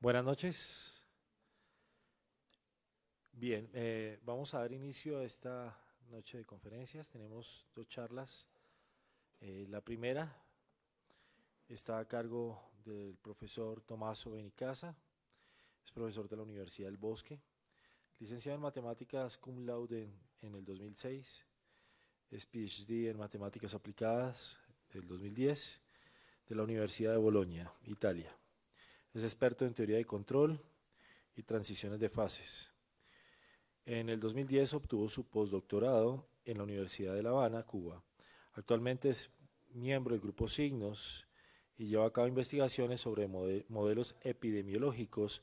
Buenas noches. Bien, vamos a dar inicio a esta noche de conferencias. Tenemos dos charlas. La primera está a cargo del profesor Tommaso Benicasa, es profesor de la Universidad del Bosque, licenciado en Matemáticas cum laude en el 2006, es PhD en Matemáticas Aplicadas del 2010 de la Universidad de Bolonia, Italia. Es experto en teoría de control y transiciones de fases. En el 2010 obtuvo su postdoctorado en la Universidad de La Habana, Cuba. Actualmente es miembro del Grupo Signos y lleva a cabo investigaciones sobre modelos epidemiológicos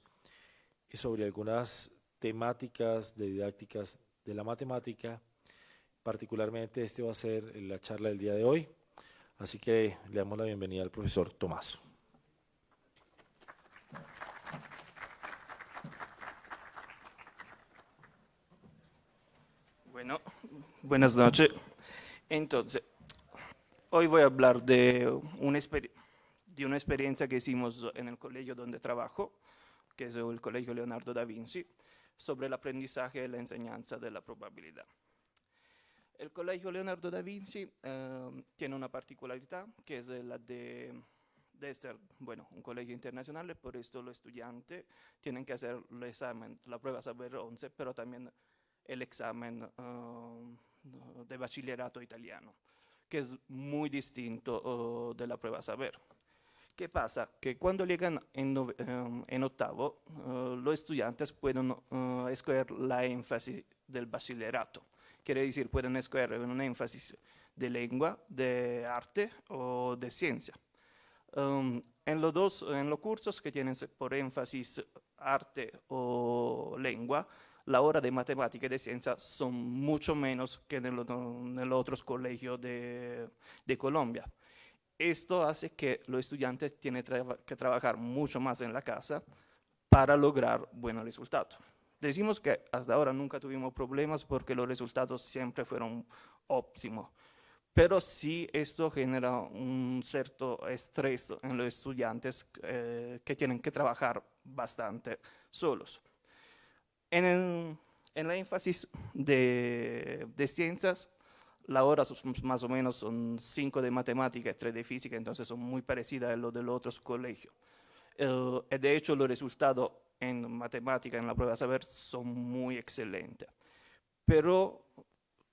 y sobre algunas temáticas de didácticas de la matemática. Particularmente este va a ser la charla del día de hoy, así que le damos la bienvenida al profesor Tommaso. Bueno, buenas noches. Entonces, hoy voy a hablar de una experiencia que hicimos en el colegio donde trabajo, que es el Colegio Leonardo da Vinci, sobre el aprendizaje y la enseñanza de la probabilidad. El Colegio Leonardo da Vinci tiene una particularidad, que es la de ser, un colegio internacional, por esto los estudiantes tienen que hacer el examen, la prueba Saber 11, pero también el examen de bachillerato italiano, que es muy distinto de la prueba Saber. ¿Qué pasa? Que cuando llegan en octavo, los estudiantes pueden escoger la énfasis del bachillerato. Quiere decir, pueden escoger un énfasis de lengua, de arte o de ciencia. En los cursos que tienen por énfasis arte o lengua, la hora de matemática y de ciencia son mucho menos que en los otros colegios de Colombia. Esto hace que los estudiantes tienen que trabajar mucho más en la casa para lograr buenos resultados. Decimos que hasta ahora nunca tuvimos problemas porque los resultados siempre fueron óptimos. Pero sí esto genera un cierto estrés en los estudiantes que tienen que trabajar bastante solos. En la énfasis de ciencias, la hora más o menos son 5 de matemática y 3 de física, entonces son muy parecidas a lo de los otros colegios. De hecho, los resultados en matemática, en la prueba de saber, son muy excelentes. Pero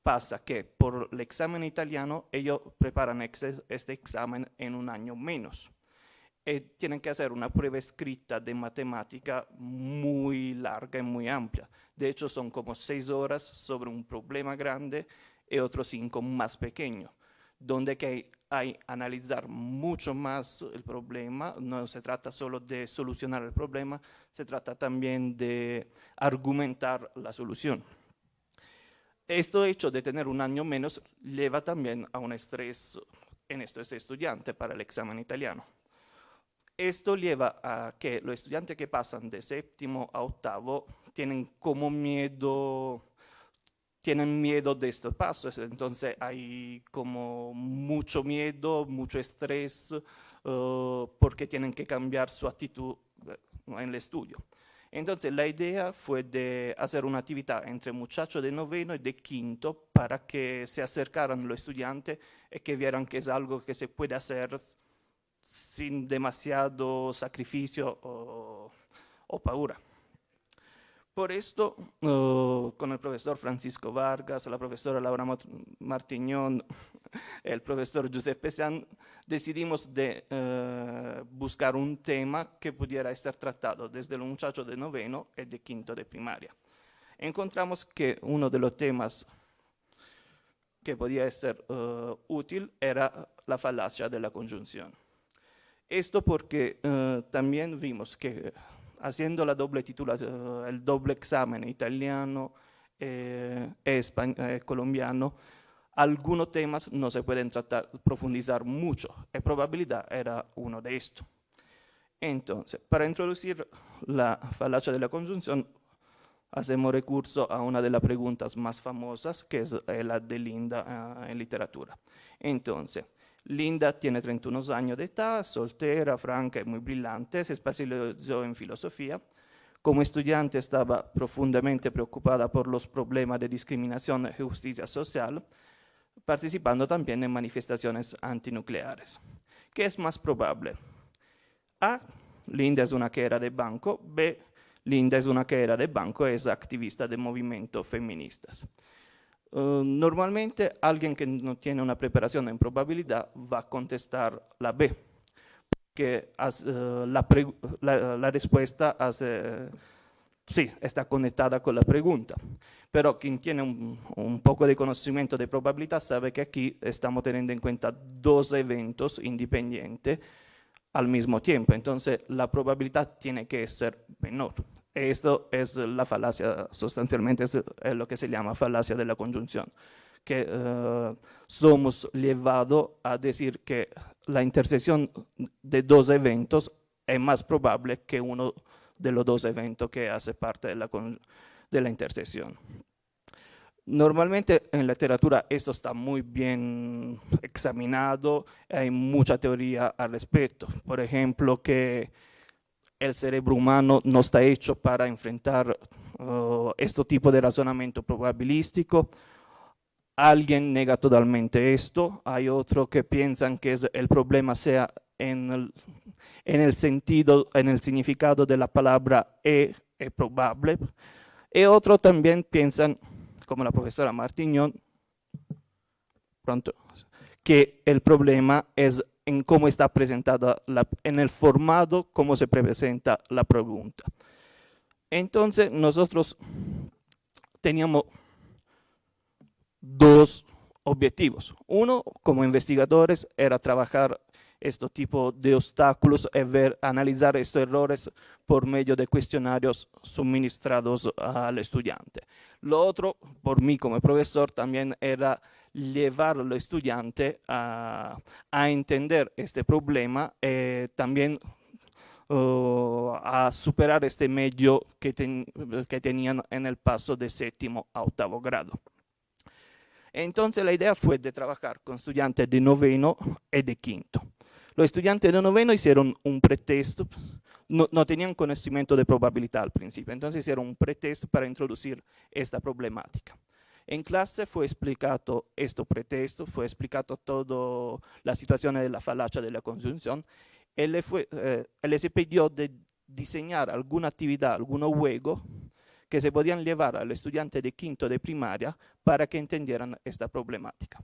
pasa que por el examen italiano, ellos preparan este examen en un año menos. Tienen que hacer una prueba escrita de matemática muy larga y muy amplia. De hecho, son como 6 horas sobre un problema grande y otros 5 más pequeños, donde hay analizar mucho más el problema. No se trata solo de solucionar el problema, se trata también de argumentar la solución. Esto hecho de tener un año menos lleva también a un estrés en estos estudiantes para el examen italiano. Esto lleva a que los estudiantes que pasan de séptimo a octavo tienen miedo de estos pasos, entonces hay como mucho miedo, mucho estrés, porque tienen que cambiar su actitud en el estudio. Entonces la idea fue de hacer una actividad entre muchachos de noveno y de quinto para que se acercaran los estudiantes y que vieran que es algo que se puede hacer sin demasiado sacrificio o paura. Por esto, con el profesor Francisco Vargas, la profesora Laura Martiñón, el profesor Giuseppe San, decidimos de buscar un tema que pudiera ser tratado desde los muchachos de noveno y de quinto de primaria. Encontramos que uno de los temas que podía ser útil era la falacia de la conjunción. Esto porque también vimos que haciendo la doble titulación, el doble examen italiano colombiano, algunos temas no se pueden profundizar mucho. La probabilidad era uno de estos. Entonces, para introducir la falacia de la conjunción, hacemos recurso a una de las preguntas más famosas, que es la de Linda en literatura. Entonces, Linda tiene 31 años de edad, soltera, franca y muy brillante, se especializó en filosofía. Como estudiante estaba profundamente preocupada por los problemas de discriminación y justicia social, participando también en manifestaciones antinucleares. ¿Qué es más probable? A. Linda es una que era de banco. B. Linda es una que era de banco y es activista de movimientos feministas. Normalmente alguien que no tiene una preparación en probabilidad va a contestar la B, que la respuesta sí, está conectada con la pregunta. Pero quien tiene un poco de conocimiento de probabilidad sabe que aquí estamos teniendo en cuenta dos eventos independientes al mismo tiempo. Entonces, la probabilidad tiene que ser menor. Esto es la falacia, sustancialmente es lo que se llama falacia de la conjunción, que somos llevados a decir que la intersección de dos eventos es más probable que uno de los dos eventos que hace parte de la intersección. Normalmente en la literatura esto está muy bien examinado, hay mucha teoría al respecto. Por ejemplo, que el cerebro humano no está hecho para enfrentar este tipo de razonamiento probabilístico. Alguien nega totalmente esto, hay otros que piensan que el problema sea en el sentido, en el significado de la palabra es probable, y otros también piensan, como la profesora Martiñón, que el problema es en cómo está presentada, en el formato, cómo se presenta la pregunta. Entonces, nosotros teníamos dos objetivos. Uno, como investigadores, era trabajar este tipo de obstáculos y analizar estos errores por medio de cuestionarios suministrados al estudiante. Lo otro, por mí como profesor, también era llevar al estudiante a entender este problema y también a superar este medio que tenían en el paso de séptimo a octavo grado. Entonces la idea fue de trabajar con estudiantes de noveno y de quinto. Los estudiantes de noveno hicieron un pretexto, no tenían conocimiento de probabilidad al principio, entonces hicieron un pretexto para introducir esta problemática. En clase fue explicado este pretexto, fue explicado toda la situación de la falacia de la conjunción, y les pidió de diseñar alguna actividad, algún juego que se podían llevar al estudiante de quinto de primaria para que entendieran esta problemática.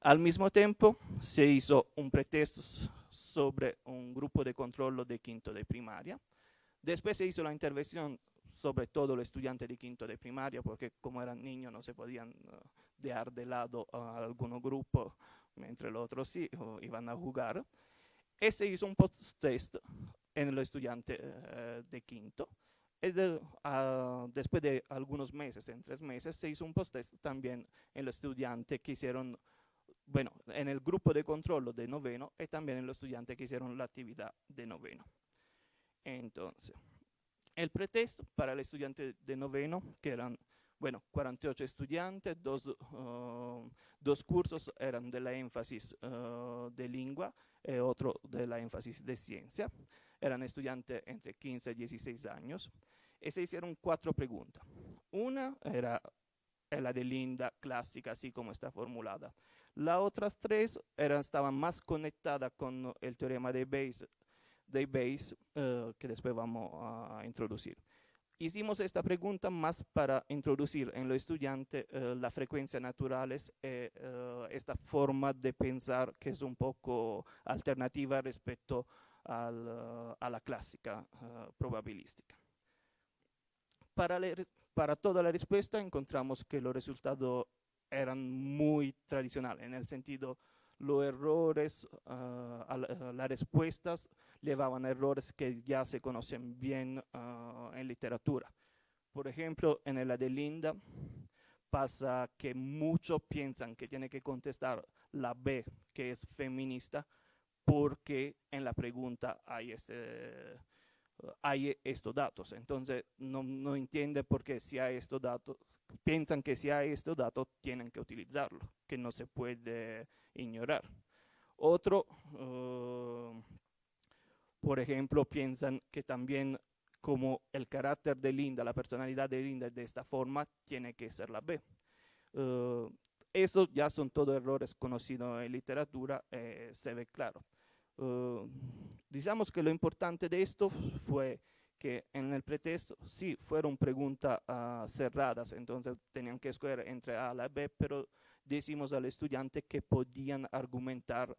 Al mismo tiempo, se hizo un pretexto sobre un grupo de control de quinto de primaria. Después se hizo la intervención sobre todo los estudiantes de quinto de primaria, porque como eran niños no se podían dejar de lado a algunos grupos, mientras los otros sí iban a jugar. Y se hizo un post-test en los estudiantes de quinto. Después de algunos meses, en 3 meses, se hizo un post-test también en los estudiantes que hicieron, bueno, en el grupo de control de noveno y también en los estudiantes que hicieron la actividad de noveno. Entonces, el pretexto para el estudiante de noveno, que eran, bueno, 48 estudiantes, dos cursos eran de la énfasis de lengua y otro de la énfasis de ciencia. Eran estudiantes entre 15 y 16 años. Y se hicieron 4 preguntas. Una era la de Linda, clásica, así como está formulada. Las otras 3 estaban más conectadas con el teorema de Bayes, que después vamos a introducir. Hicimos esta pregunta más para introducir en los estudiantes las frecuencias naturales, esta forma de pensar que es un poco alternativa respecto a la clásica probabilística. Para toda la respuesta encontramos que los resultados eran muy tradicionales, en el sentido, los errores, las respuestas llevaban a errores que ya se conocen bien en literatura. Por ejemplo, en la de Linda pasa que muchos piensan que tiene que contestar la B, que es feminista, porque en la pregunta hay estos datos. Entonces no entiende por qué si hay estos datos, piensan que si hay estos datos tienen que utilizarlo, que no se puede ignorar. Otro, por ejemplo, piensan que también como el carácter de Linda, la personalidad de Linda es de esta forma, tiene que ser la B. Estos ya son todos errores conocidos en literatura, se ve claro. Digamos que lo importante de esto fue que en el pretexto sí fueron preguntas cerradas, entonces tenían que escoger entre A y B, pero decimos al estudiante que podían argumentar,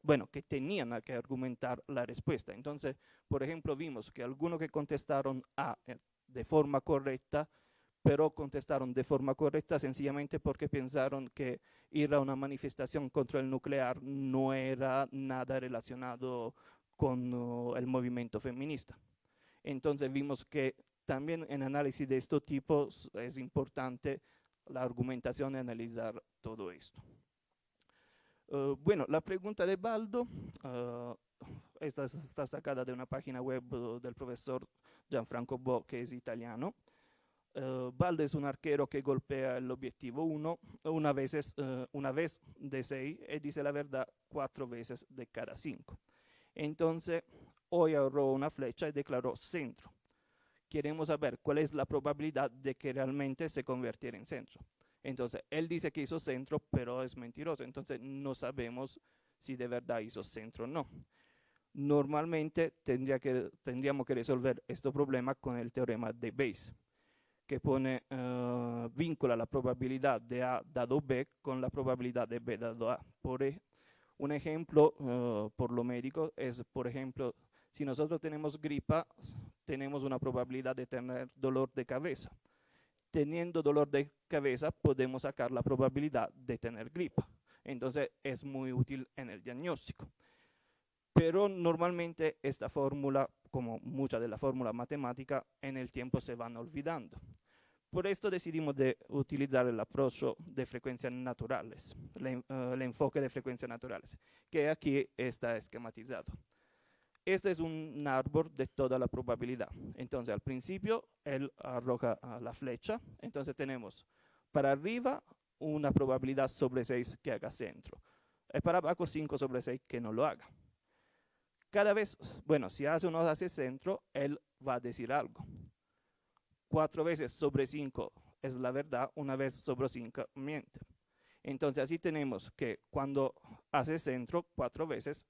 bueno, que tenían que argumentar la respuesta. Entonces, por ejemplo, vimos que algunos que contestaron A de forma correcta, pero contestaron de forma correcta sencillamente porque pensaron que ir a una manifestación contra el nuclear no era nada relacionado con el movimiento feminista. Entonces vimos que también en análisis de estos tipos es importante la argumentación y analizar todo esto. Bueno, la pregunta de Baldo, esta está sacada de una página web del profesor Gianfranco Bo, que es italiano. Baldo es un arquero que golpea el objetivo 1 una vez de 6 y dice la verdad 4 veces de cada 5. Entonces, hoy ahorró una flecha y declaró centro. Queremos saber cuál es la probabilidad de que realmente se convirtiera en centro. Entonces, él dice que hizo centro, pero es mentiroso. Entonces, no sabemos si de verdad hizo centro o no. Normalmente, tendríamos que resolver este problema con el teorema de Bayes, que vincula la probabilidad de A dado B con la probabilidad de B dado A. Un ejemplo por lo médico es, por ejemplo, si nosotros tenemos gripa, tenemos una probabilidad de tener dolor de cabeza. Teniendo dolor de cabeza, podemos sacar la probabilidad de tener gripa. Entonces, es muy útil en el diagnóstico. Pero normalmente esta fórmula, como muchas de las fórmulas matemáticas, en el tiempo se van olvidando. Por esto decidimos de utilizar el approach de frecuencias naturales, el enfoque de frecuencias naturales, que aquí está esquematizado. Este es un árbol de toda la probabilidad. Entonces, al principio, él arroja la flecha. Entonces, tenemos para arriba una probabilidad sobre 6 que haga centro. Y para abajo 5 sobre 6 que no lo haga. Cada vez, bueno, si hace o no hace centro, él va a decir algo. 4 veces sobre 5 es la verdad, una vez sobre 5 miente. Entonces, así tenemos que cuando hace centro, 4 veces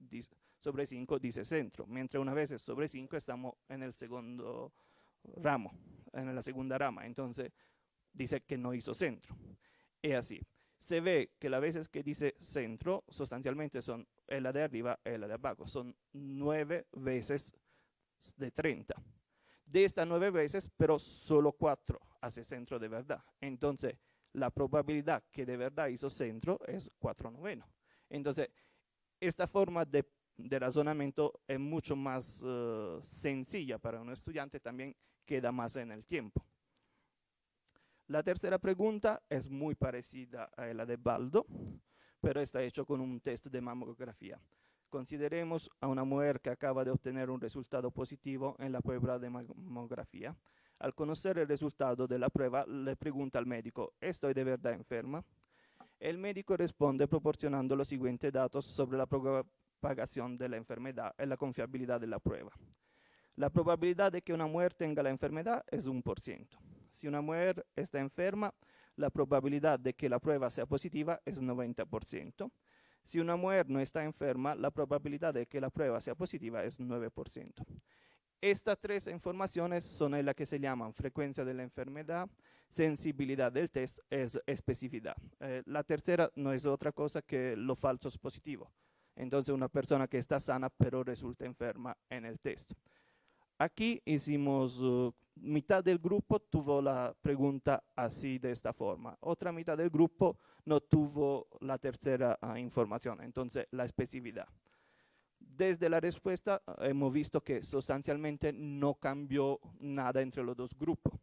sobre 5 dice centro, mientras una vez sobre 5 estamos en el segundo ramo, en la segunda rama. Entonces, dice que no hizo centro. Y así. Se ve que las veces que dice centro, sustancialmente son la de arriba y la de abajo. Son 9 veces de 30. De estas 9 veces, pero solo 4 hace centro de verdad. Entonces, la probabilidad que de verdad hizo centro es 4/9. Entonces, esta forma de razonamiento es mucho más sencilla para un estudiante, también queda más en el tiempo. La tercera pregunta es muy parecida a la de Baldo, pero está hecho con un test de mamografía. Consideremos a una mujer que acaba de obtener un resultado positivo en la prueba de mamografía. Al conocer el resultado de la prueba, le pregunta al médico, ¿estoy de verdad enferma? El médico responde proporcionando los siguientes datos sobre la propagación de la enfermedad y la confiabilidad de la prueba. La probabilidad de que una mujer tenga la enfermedad es 1%. Si una mujer está enferma, la probabilidad de que la prueba sea positiva es 90%. Si una mujer no está enferma, la probabilidad de que la prueba sea positiva es 9%. Estas 3 informaciones son las que se llaman frecuencia de la enfermedad, sensibilidad del test, es especificidad. La tercera no es otra cosa que los falsos positivos. Entonces, una persona que está sana pero resulta enferma en el test. Aquí hicimos, mitad del grupo tuvo la pregunta así de esta forma. Otra mitad del grupo no tuvo la tercera información, entonces la especificidad. Desde la respuesta hemos visto que sustancialmente no cambió nada entre los dos grupos.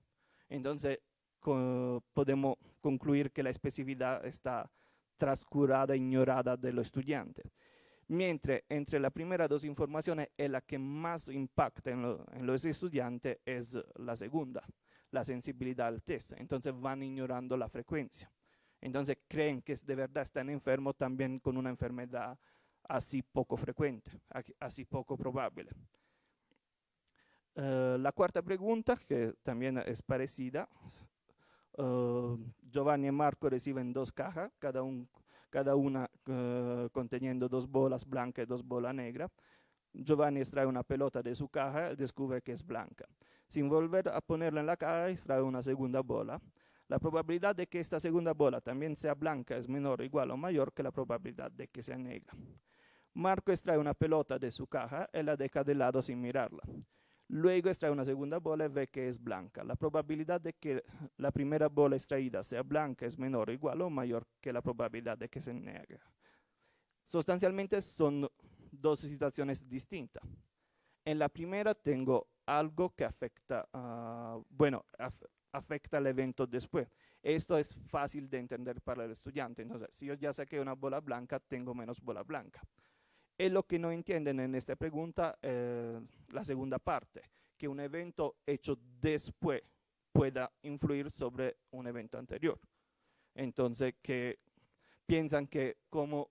Entonces podemos concluir que la especificidad está transcurada, ignorada de los estudiantes. Mientras entre las primeras 2 informaciones la que más impacta en los estudiantes es la segunda, la sensibilidad al test. Entonces van ignorando la frecuencia. Entonces creen que de verdad están enfermos también con una enfermedad así poco frecuente, así poco probable. La cuarta pregunta, que también es parecida, Giovanni y Marco reciben 2 cajas, cada una conteniendo 2 bolas blancas y 2 bolas negras. Giovanni extrae una pelota de su caja y descubre que es blanca. Sin volver a ponerla en la caja, extrae una segunda bola. La probabilidad de que esta segunda bola también sea blanca es menor, igual o mayor que la probabilidad de que sea negra. Marco extrae una pelota de su caja y la deja de lado sin mirarla. Luego extrae una segunda bola y ve que es blanca. La probabilidad de que la primera bola extraída sea blanca es menor, igual o mayor que la probabilidad de que sea negra. Sustancialmente son 2 situaciones distintas. En la primera tengo algo que afecta, afecta el evento después. Esto es fácil de entender para el estudiante. Entonces, si yo ya saqué una bola blanca, tengo menos bola blanca. Es lo que no entienden en esta pregunta, la segunda parte, que un evento hecho después pueda influir sobre un evento anterior. Entonces, que piensan que como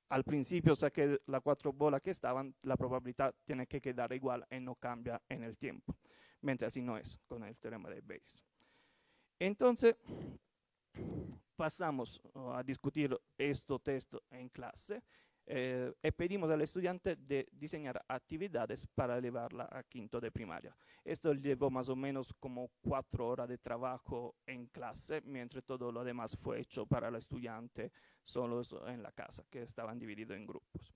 al principio saqué las 4 bolas que estaban, la probabilidad tiene que quedar igual y no cambia en el tiempo, mientras así no es con el teorema de Bayes. Entonces, pasamos a discutir este texto en clase y pedimos al estudiante de diseñar actividades para llevarla a quinto de primaria. Esto llevó más o menos como 4 horas de trabajo en clase, mientras todo lo demás fue hecho para el estudiante solos en la casa, que estaban divididos en grupos.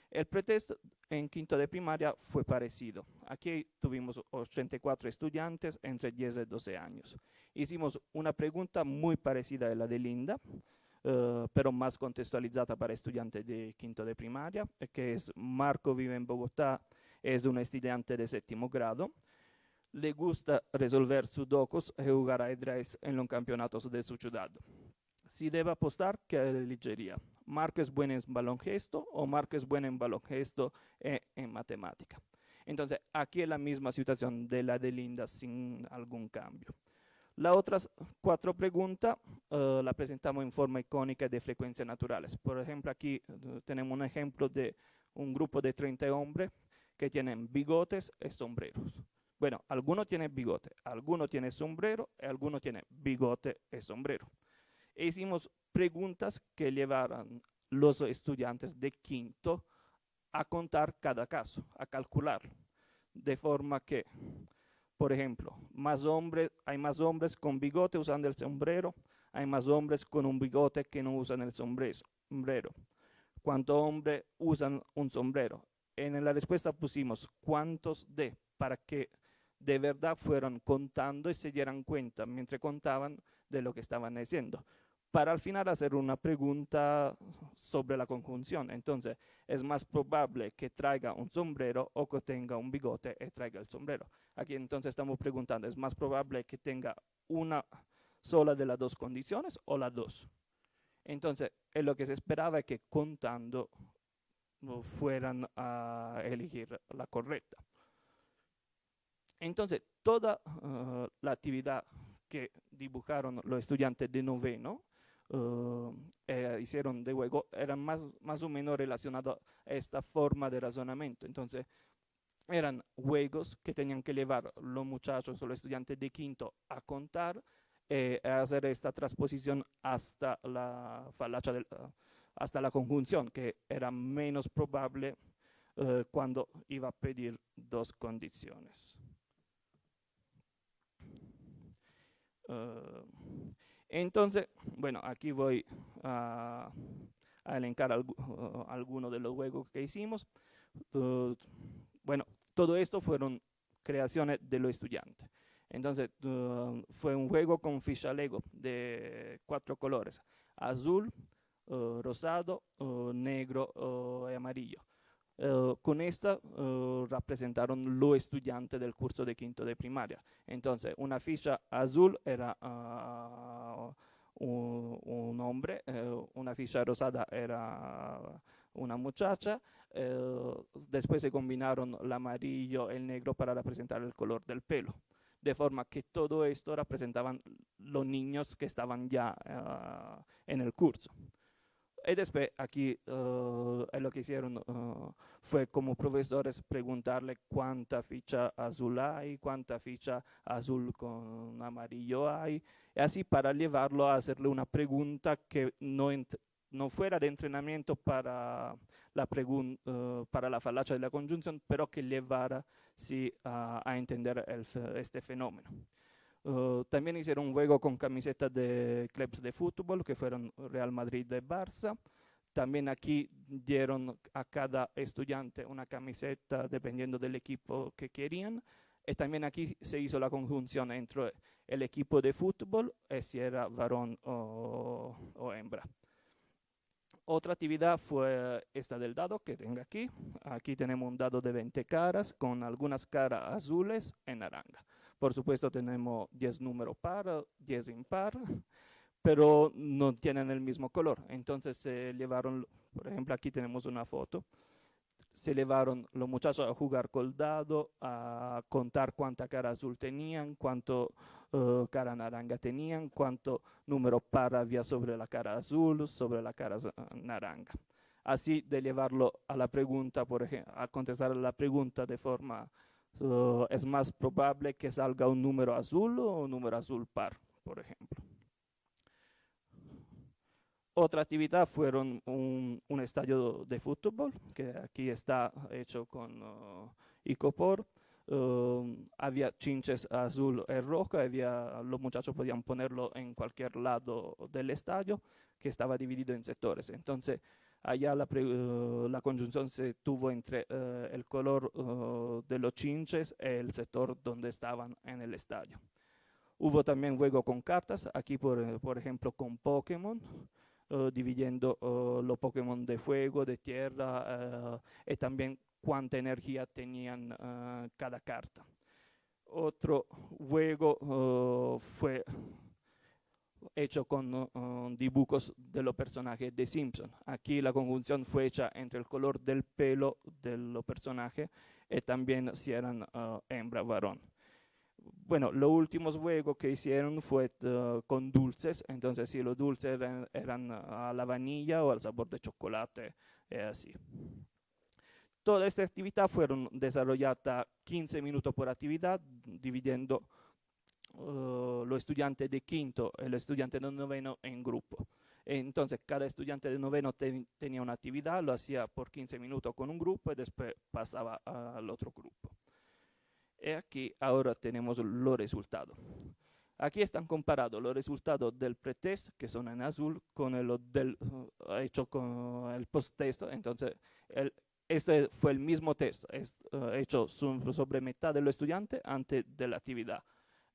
El pretexto en quinto de primaria fue parecido. Aquí tuvimos 84 estudiantes entre 10 y 12 años. Hicimos una pregunta muy parecida a la de Linda, pero más contextualizada para estudiantes de quinto de primaria, que es: Marco vive en Bogotá, es un estudiante de 7º grado, le gusta resolver sudokus y jugar ajedrez en los campeonatos de su ciudad. Si debe apostar, ¿qué elegiría? ¿Marco es bueno en baloncesto o Marco es bueno en baloncesto e en matemática? Entonces, aquí es la misma situación de la de Linda sin algún cambio. Las otras 4 preguntas la presentamos en forma icónica de frecuencias naturales. Por ejemplo, aquí tenemos un ejemplo de un grupo de 30 hombres que tienen bigotes y sombreros. Bueno, algunos tienen bigote, algunos tienen sombrero y algunos tienen bigote y sombrero. E hicimos preguntas que llevaran los estudiantes de quinto a contar cada caso, a calcularlo, de forma que, por ejemplo, hay más hombres con bigote usando el sombrero, hay más hombres con un bigote que no usan el sombrero. ¿Cuántos hombres usan un sombrero? En la respuesta pusimos cuántos para que de verdad fueran contando y se dieran cuenta mientras contaban de lo que estaban diciendo, para al final hacer una pregunta sobre la conjunción. Entonces, es más probable que traiga un sombrero o que tenga un bigote y traiga el sombrero. Aquí entonces estamos preguntando, ¿es más probable que tenga una sola de las 2 condiciones o las 2? Entonces, lo que se esperaba es que contando fueran a elegir la correcta. Entonces, toda la actividad que dibujaron los estudiantes de noveno, hicieron de juego, eran más o menos relacionados a esta forma de razonamiento. Entonces, eran juegos que tenían que llevar los muchachos o los estudiantes de quinto a contar, a hacer esta transposición hasta la falacia hasta la conjunción, que era menos probable cuando iba a pedir 2 condiciones. Entonces, bueno, aquí voy a elencar algunos de los juegos que hicimos. Bueno, todo esto fueron creaciones de los estudiantes. Entonces, fue un juego con ficha Lego de 4 colores: azul, rosado, negro y amarillo. Con esta representaron los estudiantes del curso de quinto de primaria. Entonces, una ficha azul era un hombre, una ficha rosada era una muchacha, después se combinaron el amarillo y el negro para representar el color del pelo, de forma que todo esto representaban los niños que estaban ya en el curso. Y después aquí lo que hicieron fue como profesores preguntarle cuánta ficha azul hay, cuánta ficha azul con amarillo hay, y así para llevarlo a hacerle una pregunta que no fuera de entrenamiento para para la falacia de la conjunción, pero que llevara sí, a entender este fenómeno. También hicieron un juego con camisetas de clubes de fútbol, que fueron Real Madrid y Barça. También aquí dieron a cada estudiante una camiseta dependiendo del equipo que querían. Y también aquí se hizo la conjunción entre el equipo de fútbol y si era varón o hembra. Otra actividad fue esta del dado que tengo aquí. Aquí tenemos un dado de 20 caras con algunas caras azules y naranja. Por supuesto tenemos 10 números par, 10 impar, pero no tienen el mismo color. Entonces se llevaron, por ejemplo, aquí tenemos una foto. Se llevaron los muchachos a jugar con el dado, a contar cuánta cara azul tenían, cuánto cara naranja tenían, cuánto número par había sobre la cara azul, sobre la cara naranja. Así de llevarlo a la pregunta, por ejemplo, a contestar a la pregunta de forma, es más probable que salga un número azul o un número azul par, por ejemplo. Otra actividad fueron un estadio de fútbol, que aquí está hecho con icopor. Había chinches azul y rojo, los muchachos podían ponerlo en cualquier lado del estadio, que estaba dividido en sectores. Entonces, allá la conjunción se tuvo entre el color de los chinches y el sector donde estaban en el estadio. Hubo también juego con cartas, aquí por ejemplo con Pokémon, dividiendo los Pokémon de fuego, de tierra, y también cuánta energía tenían cada carta. Otro juego fue hecho con dibujos de los personajes de Simpson. Aquí la conjunción fue hecha entre el color del pelo de los personajes y también si eran hembra o varón. Bueno, los últimos juegos que hicieron fue con dulces, entonces si los dulces eran a la vanilla o al sabor de chocolate, así. Toda esta actividad fueron desarrollada 15 minutos por actividad, dividiendo los estudiantes de quinto y los estudiantes de noveno en grupo. Entonces, cada estudiante de noveno tenía una actividad, lo hacía por 15 minutos con un grupo y después pasaba al otro grupo. Y aquí ahora tenemos los resultados. Aquí están comparados los resultados del pretest, que son en azul, con el hecho con el post-test. Entonces, este fue el mismo test, hecho sobre mitad de los estudiantes antes de la actividad,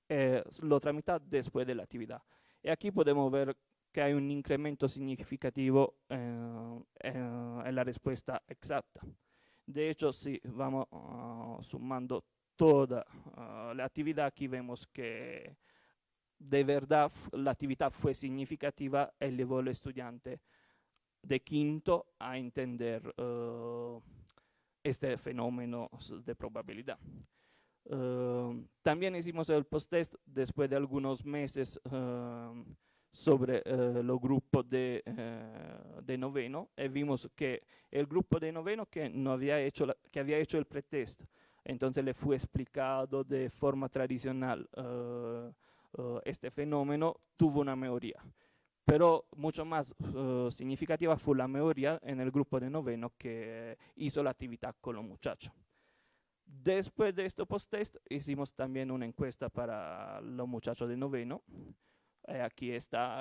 la otra mitad después de la actividad. Y aquí podemos ver que hay un incremento significativo en la respuesta exacta. De hecho, si vamos sumando toda la actividad, aquí vemos que de verdad la actividad fue significativa y llevó al estudiante de quinto a entender este fenómeno de probabilidad. También hicimos el post-test después de algunos meses sobre los grupos de noveno y vimos que el grupo de noveno que había hecho el pretest, entonces le fue explicado de forma tradicional este fenómeno, tuvo una mejoría. Pero mucho más significativa fue la mejoría en el grupo de noveno que hizo la actividad con los muchachos. Después de este post-test hicimos también una encuesta para los muchachos de noveno. Aquí está,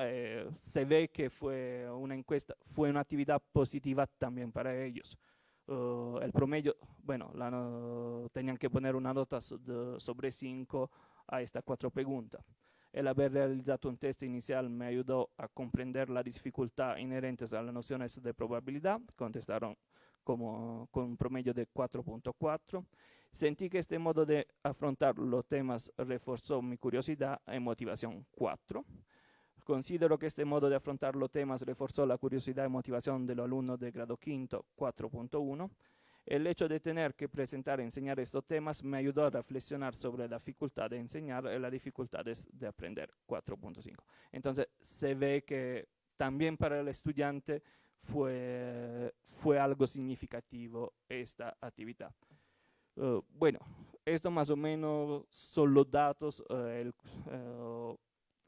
se ve que fue una encuesta, fue una actividad positiva también para ellos. El promedio, bueno, tenían que poner una nota sobre 5 a estas 4 preguntas. El haber realizado un test inicial me ayudó a comprender la dificultad inherentes a las nociones de probabilidad. Contestaron con un promedio de 4.4. Sentí que este modo de afrontar los temas reforzó mi curiosidad y motivación 4. Considero que este modo de afrontar los temas reforzó la curiosidad y motivación de los alumnos de grado quinto 4.1. El hecho de tener que presentar y enseñar estos temas me ayudó a reflexionar sobre la dificultad de enseñar y las dificultades de aprender 4.5. Entonces se ve que también para el estudiante fue algo significativo esta actividad. Bueno, esto más o menos son los datos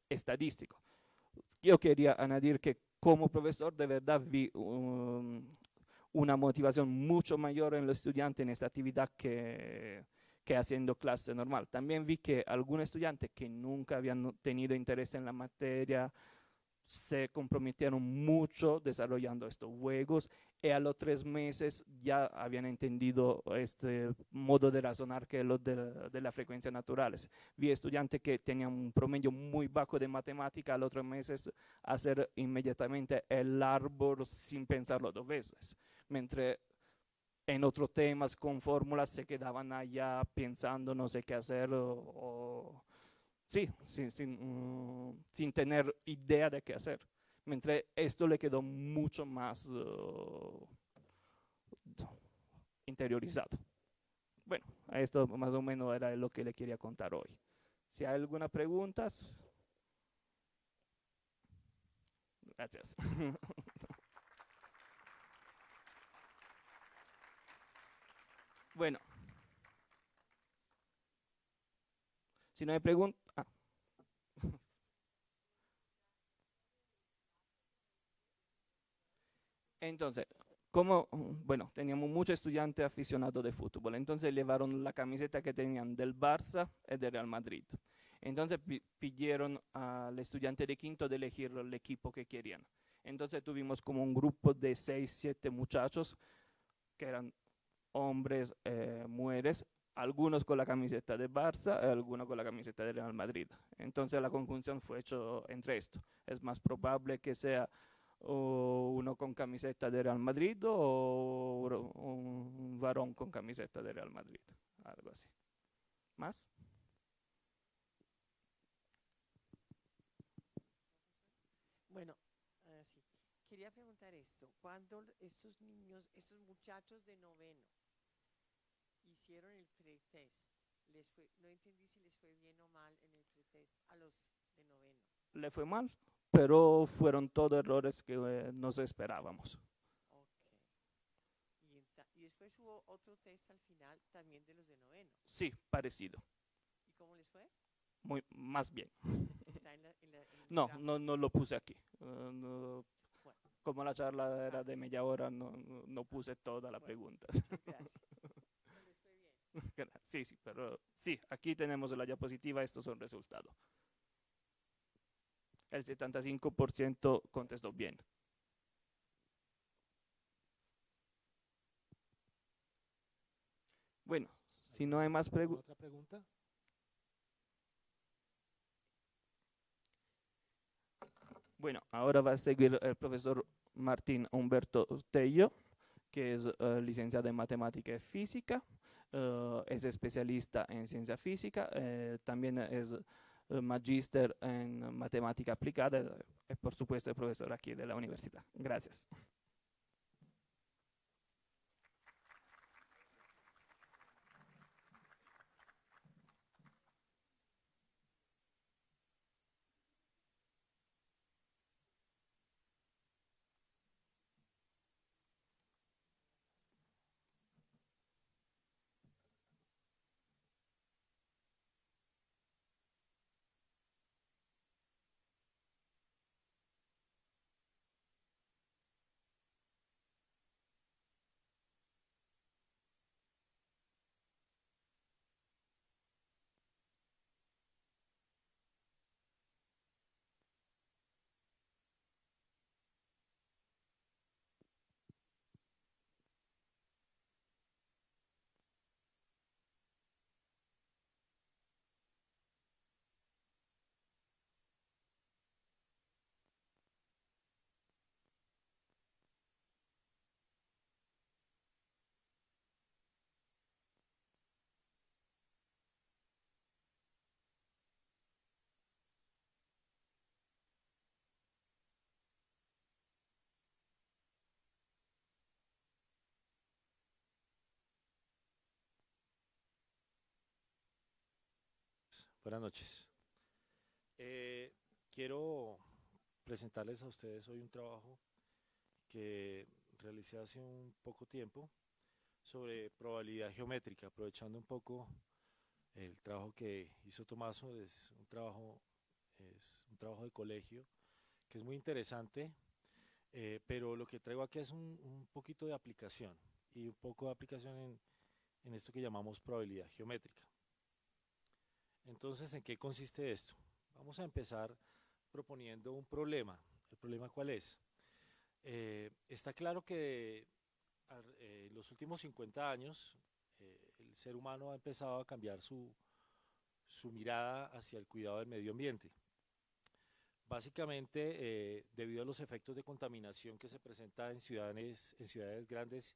estadísticos. Yo quería añadir que como profesor de verdad vi una motivación mucho mayor en los estudiantes en esta actividad que haciendo clase normal. También vi que algunos estudiantes que nunca habían tenido interés en la materia se comprometieron mucho desarrollando estos juegos y a los 3 meses ya habían entendido este modo de razonar que es lo de las frecuencias naturales. Vi estudiantes que tenían un promedio muy bajo de matemática, a los 3 meses hacer inmediatamente el árbol sin pensarlo 2 veces, mientras en otros temas con fórmulas se quedaban allá pensando no sé qué hacer sí, sin tener idea de qué hacer. Mientras esto le quedó mucho más interiorizado. Bueno, esto más o menos era lo que le quería contar hoy. Si hay alguna pregunta, gracias. Bueno, si no hay preguntas, entonces, como, bueno, teníamos muchos estudiantes aficionados de fútbol, entonces llevaron la camiseta que tenían del Barça y del Real Madrid. Entonces pidieron al estudiante de quinto de elegir el equipo que querían. Entonces tuvimos como un grupo de 6, 7 muchachos, que eran hombres, mujeres, algunos con la camiseta de Barça y algunos con la camiseta de Real Madrid. Entonces la conjunción fue hecho entre esto. Es más probable que sea uno con camiseta de Real Madrid o un varón con camiseta de Real Madrid, algo así. ¿Más? Bueno, sí. Quería preguntar esto. Cuando estos niños, estos muchachos de noveno hicieron el pretest, no entendí si les fue bien o mal en el pretest a los de noveno. Le fue mal, pero fueron todos errores que nos esperábamos. Ok. Y después hubo otro test al final también de los de noveno. Sí, parecido. ¿Y cómo les fue? Más bien. Está en el No, gráfico. no lo puse aquí. Bueno, Como la charla era ah, de media hora, no puse todas las bueno, preguntas. muchas gracias. ¿No les fue bien? Sí, sí, pero sí, aquí tenemos la diapositiva, estos son resultados. El 75% contestó bien. Bueno, si no hay más preguntas. ¿Otra pregunta? Bueno, ahora va a seguir el profesor Martín Humberto Tello, que es licenciado en Matemática y Física, es especialista en Ciencia Física, también es magíster en Matemática Aplicada y por supuesto es profesor aquí de la universidad. Gracias. Buenas noches. Quiero presentarles a ustedes hoy un trabajo que realicé hace un poco tiempo sobre probabilidad geométrica, aprovechando un poco el trabajo que hizo Tomaso. Es un trabajo de colegio que es muy interesante, pero lo que traigo aquí es un poquito de aplicación y un poco de aplicación en esto que llamamos probabilidad geométrica. Entonces, ¿en qué consiste esto? Vamos a empezar proponiendo un problema. ¿El problema cuál es? Está claro que en los últimos 50 años el ser humano ha empezado a cambiar su mirada hacia el cuidado del medio ambiente. Básicamente, debido a los efectos de contaminación que se presentan en ciudades grandes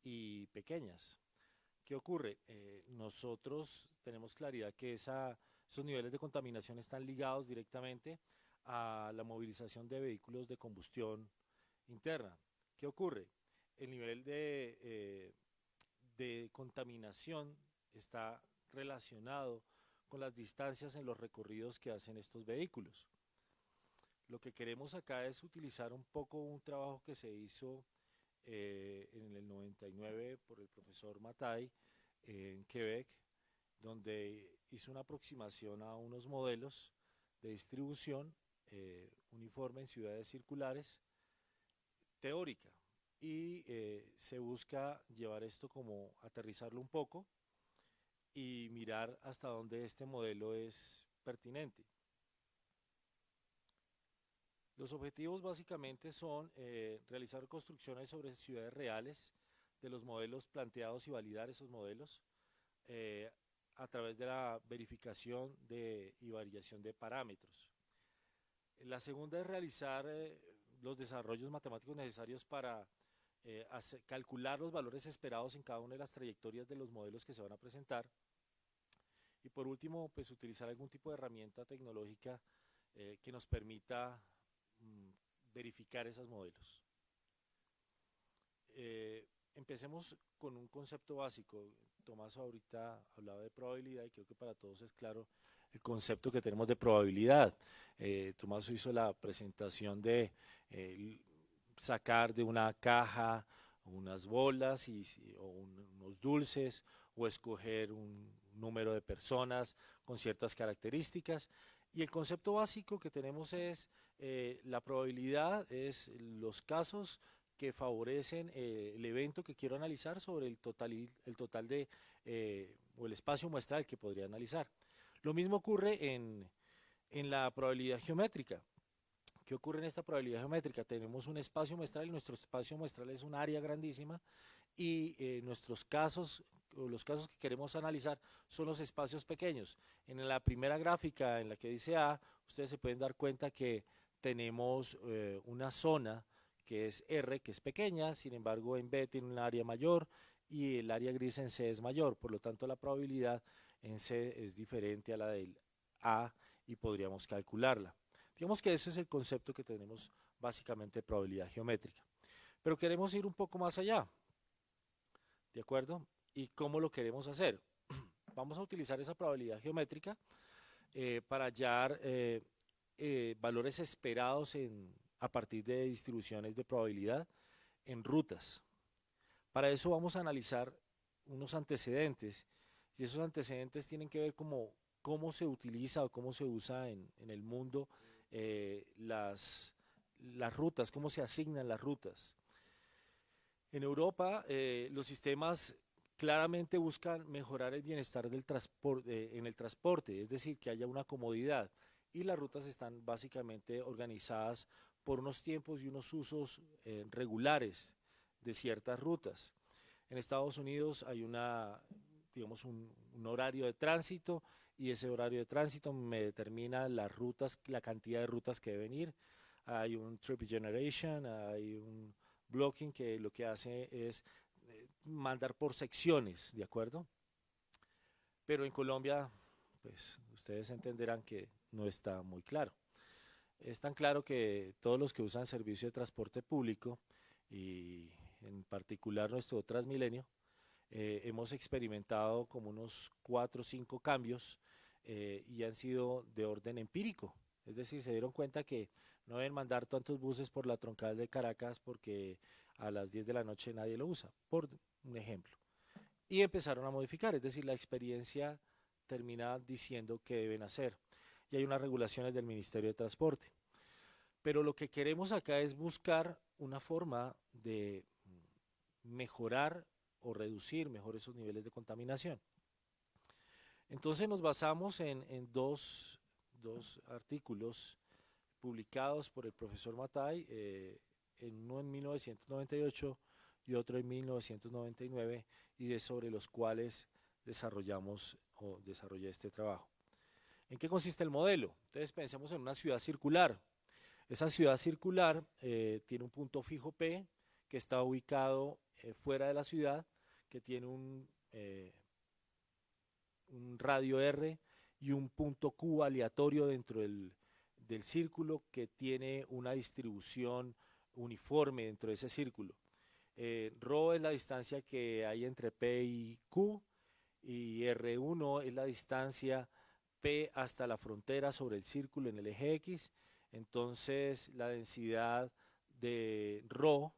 y pequeñas. ¿Qué ocurre? Nosotros tenemos claridad que esos niveles de contaminación están ligados directamente a la movilización de vehículos de combustión interna. ¿Qué ocurre? El nivel de contaminación está relacionado con las distancias en los recorridos que hacen estos vehículos. Lo que queremos acá es utilizar un poco un trabajo que se hizo en el 99 por el profesor Mathai en Quebec, donde hizo una aproximación a unos modelos de distribución uniforme en ciudades circulares teórica, y se busca llevar esto como aterrizarlo un poco y mirar hasta dónde este modelo es pertinente. Los objetivos básicamente son realizar construcciones sobre ciudades reales de los modelos planteados y validar esos modelos eh, a través de la verificación y variación de parámetros. La segunda es realizar los desarrollos matemáticos necesarios para calcular los valores esperados en cada una de las trayectorias de los modelos que se van a presentar. Y por último, pues utilizar algún tipo de herramienta tecnológica que nos permita verificar esos modelos. Empecemos con un concepto básico. Tomás ahorita hablaba de probabilidad y creo que para todos es claro el concepto que tenemos de probabilidad. Tomás hizo la presentación de sacar de una caja unas bolas o unos dulces, o escoger un número de personas con ciertas características. Y el concepto básico que tenemos es la probabilidad, es los casos que favorecen el evento que quiero analizar sobre el total o el espacio muestral que podría analizar. Lo mismo ocurre en la probabilidad geométrica. ¿Qué ocurre en esta probabilidad geométrica? Tenemos un espacio muestral y nuestro espacio muestral es un área grandísima, y nuestros casos, o los casos que queremos analizar, son los espacios pequeños. En la primera gráfica, en la que dice A, ustedes se pueden dar cuenta que tenemos una zona que es R, que es pequeña, sin embargo en B tiene un área mayor y el área gris en C es mayor, por lo tanto la probabilidad en C es diferente a la del A y podríamos calcularla. Digamos que ese es el concepto que tenemos básicamente de probabilidad geométrica. Pero queremos ir un poco más allá, ¿de acuerdo? ¿Y cómo lo queremos hacer? Vamos a utilizar esa probabilidad geométrica para hallar valores esperados a partir de distribuciones de probabilidad en rutas. Para eso vamos a analizar unos antecedentes, y esos antecedentes tienen que ver cómo se utiliza o cómo se usa en el mundo las rutas, cómo se asignan las rutas. En Europa, los sistemas claramente buscan mejorar el bienestar en el transporte, es decir, que haya una comodidad, y las rutas están básicamente organizadas por unos tiempos y unos usos regulares de ciertas rutas. En Estados Unidos hay digamos, un horario de tránsito, y ese horario de tránsito me determina las rutas, la cantidad de rutas que deben ir. Hay un trip generation, hay un blocking que lo que hace es mandar por secciones, ¿de acuerdo? Pero en Colombia, pues ustedes entenderán que no está muy claro. Es tan claro que todos los que usan servicio de transporte público, y en particular nuestro Transmilenio, hemos experimentado como unos 4 o 5 cambios y han sido de orden empírico. Es decir, se dieron cuenta que no deben mandar tantos buses por la troncal de Caracas porque a las 10 de la noche nadie lo usa, por un ejemplo. Y empezaron a modificar, es decir, la experiencia termina diciendo qué deben hacer. Y hay unas regulaciones del Ministerio de Transporte. Pero lo que queremos acá es buscar una forma de mejorar o reducir mejor esos niveles de contaminación. Entonces nos basamos en dos artículos publicados por el profesor Matay, uno en 1998 y otro en 1999, y es sobre los cuales desarrollé este trabajo. ¿En qué consiste el modelo? Entonces pensemos en una ciudad circular. Esa ciudad circular tiene un punto fijo P que está ubicado fuera de la ciudad, que tiene un radio R y un punto Q aleatorio dentro del círculo que tiene una distribución uniforme dentro de ese círculo. Rho es la distancia que hay entre P y Q, y R1 es la distancia P hasta la frontera sobre el círculo en el eje X. Entonces la densidad de Rho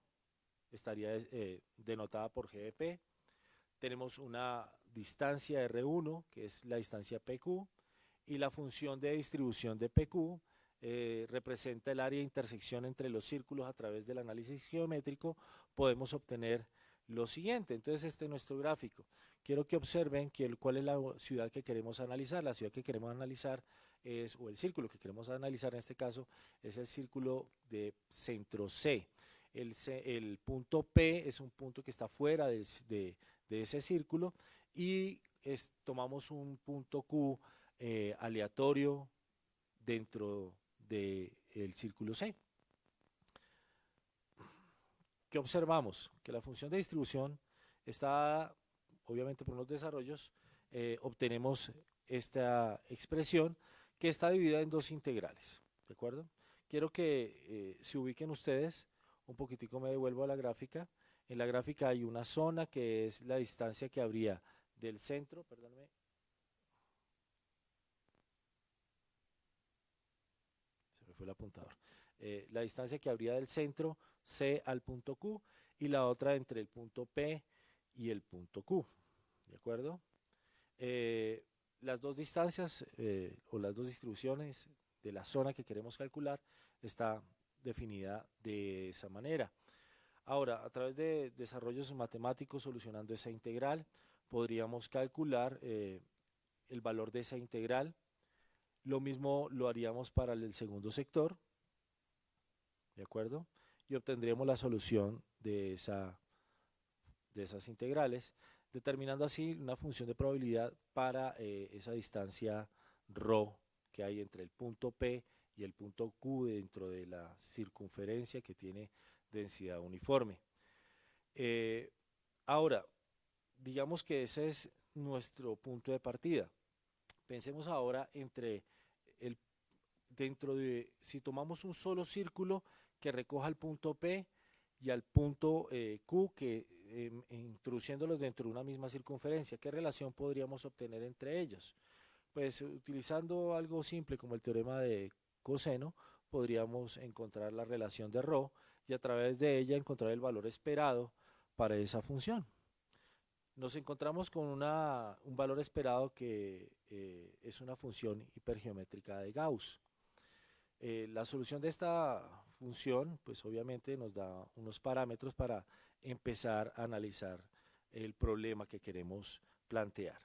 estaría denotada por G de P. Tenemos una distancia R1, que es la distancia PQ, y la función de distribución de PQ representa el área de intersección entre los círculos. A través del análisis geométrico podemos obtener lo siguiente. Entonces este es nuestro gráfico. Quiero que observen cuál es la ciudad que queremos analizar. La ciudad que queremos analizar o el círculo que queremos analizar en este caso, es el círculo de centro C. El punto P es un punto que está fuera de ese círculo, y tomamos un punto Q aleatorio dentro del círculo C. ¿Qué observamos? Que la función de distribución está dada, obviamente, por unos desarrollos. Obtenemos esta expresión que está dividida en dos integrales, ¿de acuerdo? Quiero que se ubiquen ustedes, un poquitico me devuelvo a la gráfica. En la gráfica hay una zona que es la distancia que habría del centro, perdóname, se me fue el apuntador, la distancia que habría del centro C al punto Q, y la otra entre el punto P y el punto Q, ¿de acuerdo? Las dos distancias o las dos distribuciones de la zona que queremos calcular está definida de esa manera. Ahora, a través de desarrollos matemáticos solucionando esa integral, podríamos calcular el valor de esa integral. Lo mismo lo haríamos para el segundo sector, ¿de acuerdo? Y obtendríamos la solución de esas integrales, determinando así una función de probabilidad para esa distancia ρ que hay entre el punto P y el punto Q dentro de la circunferencia que tiene densidad uniforme. Ahora, digamos que ese es nuestro punto de partida. Pensemos ahora si tomamos un solo círculo que recoja el punto P y al punto Q, introduciéndolos dentro de una misma circunferencia, ¿qué relación podríamos obtener entre ellos? Pues utilizando algo simple como el teorema de coseno, podríamos encontrar la relación de ρ y a través de ella encontrar el valor esperado para esa función. Nos encontramos con un valor esperado que es una función hipergeométrica de Gauss. La solución de esta función, pues obviamente nos da unos parámetros para empezar a analizar el problema que queremos plantear.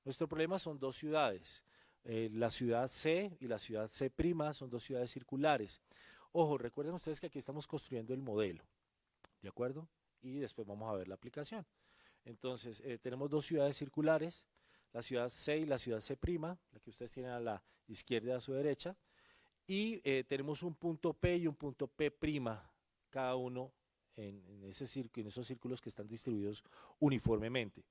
Nuestro problema son dos ciudades, la ciudad C y la ciudad C' son dos ciudades circulares. Ojo, recuerden ustedes que aquí estamos construyendo el modelo, ¿de acuerdo? Y después vamos a ver la aplicación. Entonces, tenemos dos ciudades circulares, la ciudad C y la ciudad C', la que ustedes tienen a la izquierda y a su derecha, y tenemos un punto P y un punto P', cada uno en esos círculos que están distribuidos uniformemente.